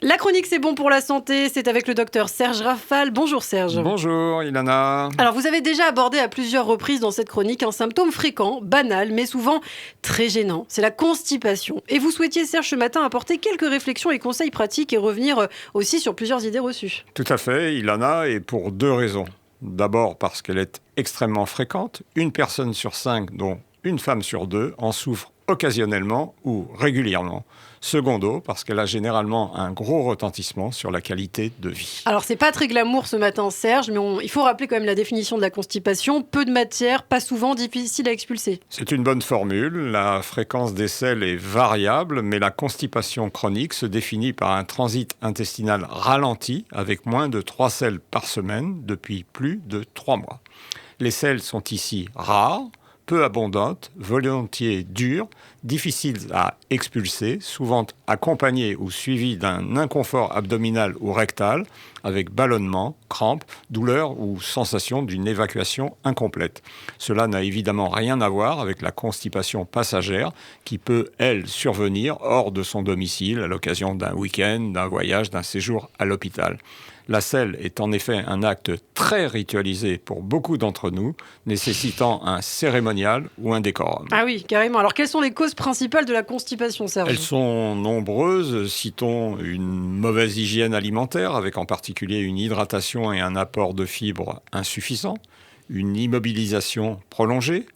La chronique C'est bon pour la santé, c'est avec le docteur Serge Rafal. Bonjour Serge. Bonjour Ilana. Alors vous avez déjà abordé à plusieurs reprises dans cette chronique un symptôme fréquent, banal, mais souvent très gênant. C'est la constipation. Et vous souhaitiez Serge ce matin apporter quelques réflexions et conseils pratiques et revenir aussi sur plusieurs idées reçues. Tout à fait, Ilana, et pour deux raisons. D'abord parce qu'elle est extrêmement fréquente. Une personne sur 5, dont une femme sur 2, en souffre occasionnellement ou régulièrement. Secondo, parce qu'elle a généralement un gros retentissement sur la qualité de vie. Alors c'est pas très glamour ce matin Serge, mais il faut rappeler quand même la définition de la constipation. Peu de matière, pas souvent, difficile à expulser. C'est une bonne formule, la fréquence des selles est variable, mais la constipation chronique se définit par un transit intestinal ralenti avec moins de 3 selles par semaine depuis plus de 3 mois. Les selles sont ici rares, peu abondantes, volontiers dures, difficiles à expulser, souvent accompagnées ou suivies d'un inconfort abdominal ou rectal, avec ballonnement, crampes, douleur ou sensation d'une évacuation incomplète. Cela n'a évidemment rien à voir avec la constipation passagère qui peut, elle, survenir hors de son domicile à l'occasion d'un week-end, d'un voyage, d'un séjour à l'hôpital. La selle est en effet un acte très ritualisé pour beaucoup d'entre nous, nécessitant un cérémonial ou un décorum. Ah oui, carrément. Alors quelles sont les causes principales de la constipation, Serge ? Elles sont nombreuses. Citons une mauvaise hygiène alimentaire, avec en particulier une hydratation et un apport de fibres insuffisant, une immobilisation prolongée,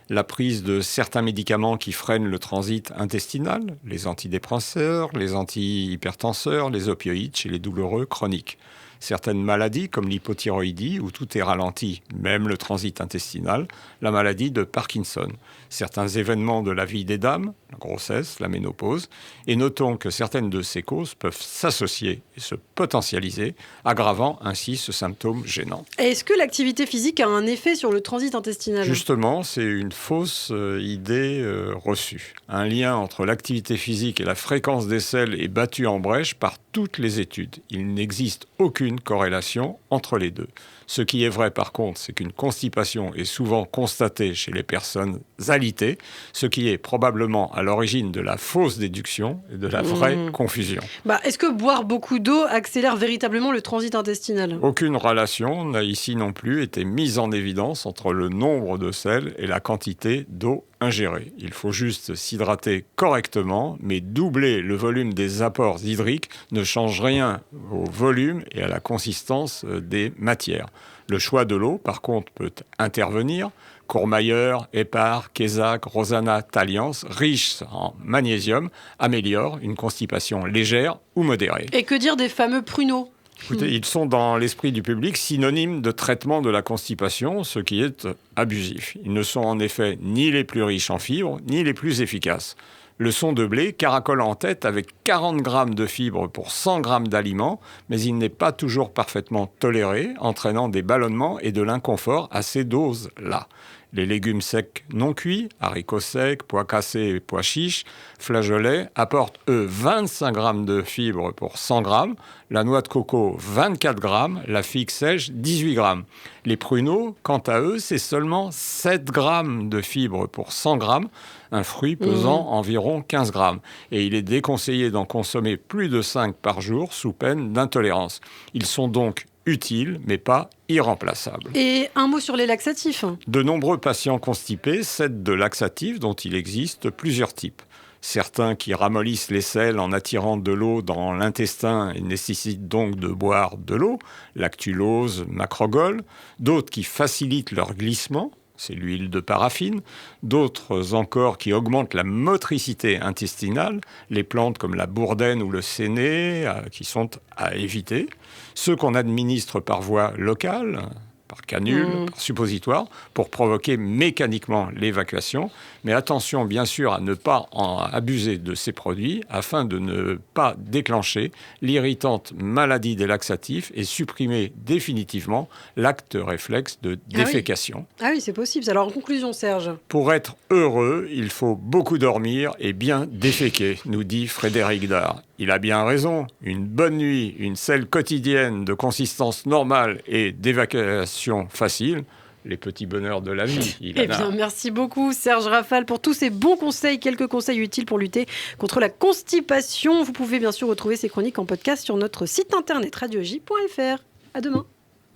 la prise de certains médicaments qui freinent le transit intestinal, les antidépresseurs, les antihypertenseurs, les opioïdes chez les douloureux chroniques. Certaines maladies, comme l'hypothyroïdie, où tout est ralenti, même le transit intestinal, la maladie de Parkinson. Certains événements de la vie des dames, la grossesse, la ménopause, et notons que certaines de ces causes peuvent s'associer et se potentialiser, aggravant ainsi ce symptôme gênant. Est-ce que l'activité physique a un effet sur le transit intestinal ? Justement, c'est une fausse idée reçue. Un lien entre l'activité physique et la fréquence des selles est battu en brèche par toutes les études. Il n'existe aucune corrélation entre les deux. Ce qui est vrai par contre, c'est qu'une constipation est souvent constatée chez les personnes alitées, ce qui est probablement à l'origine de la fausse déduction et de la vraie confusion. Est-ce que boire beaucoup d'eau accélère véritablement le transit intestinal ? Aucune relation n'a ici non plus été mise en évidence entre le nombre de selles et la quantité d'eau ingérée. Il faut juste s'hydrater correctement, mais doubler le volume des apports hydriques ne change rien au volume et à la consistance des matières. Le choix de l'eau, par contre, peut intervenir. Courmayeur, Épar, Quézac, Rosanna, Taliance, riches en magnésium, améliorent une constipation légère ou modérée. Et que dire des fameux pruneaux ? Écoutez, ils sont dans l'esprit du public synonymes de traitement de la constipation, ce qui est abusif. Ils ne sont en effet ni les plus riches en fibres, ni les plus efficaces. Le son de blé caracole en tête avec 40 grammes de fibres pour 100 grammes d'aliments, mais il n'est pas toujours parfaitement toléré, entraînant des ballonnements et de l'inconfort à ces doses-là. Les légumes secs non cuits, haricots secs, pois cassés et pois chiches, flageolets, apportent, eux, 25 grammes de fibres pour 100 grammes, la noix de coco, 24 grammes, la figue sèche, 18 grammes. Les pruneaux, quant à eux, c'est seulement 7 grammes de fibres pour 100 grammes, un fruit pesant environ 15 grammes. Et il est déconseillé d'en consommer plus de 5 par jour sous peine d'intolérance. Ils sont donc utiles, mais pas irremplaçables. Et un mot sur les laxatifs. De nombreux patients constipés cèdent de laxatifs dont il existe plusieurs types. Certains qui ramollissent les selles en attirant de l'eau dans l'intestin et nécessitent donc de boire de l'eau, lactulose, macrogol. D'autres qui facilitent leur glissement, c'est l'huile de paraffine. D'autres encore qui augmentent la motricité intestinale, les plantes comme la bourdaine ou le séné, qui sont à éviter. Ceux qu'on administre par voie locale, par canule, par suppositoire, pour provoquer mécaniquement l'évacuation. Mais attention, bien sûr, à ne pas en abuser de ces produits afin de ne pas déclencher l'irritante maladie des laxatifs et supprimer définitivement l'acte réflexe de défécation. Ah oui, c'est possible. Alors, en conclusion, Serge. Pour être heureux, il faut beaucoup dormir et bien déféquer, nous dit Frédéric Dard. Il a bien raison. Une bonne nuit, une selle quotidienne de consistance normale et d'évacuation facile, les petits bonheurs de la vie. Eh bien, merci beaucoup Serge Rafal pour tous ces bons conseils, quelques conseils utiles pour lutter contre la constipation. Vous pouvez bien sûr retrouver ces chroniques en podcast sur notre site internet radioj.fr. À demain.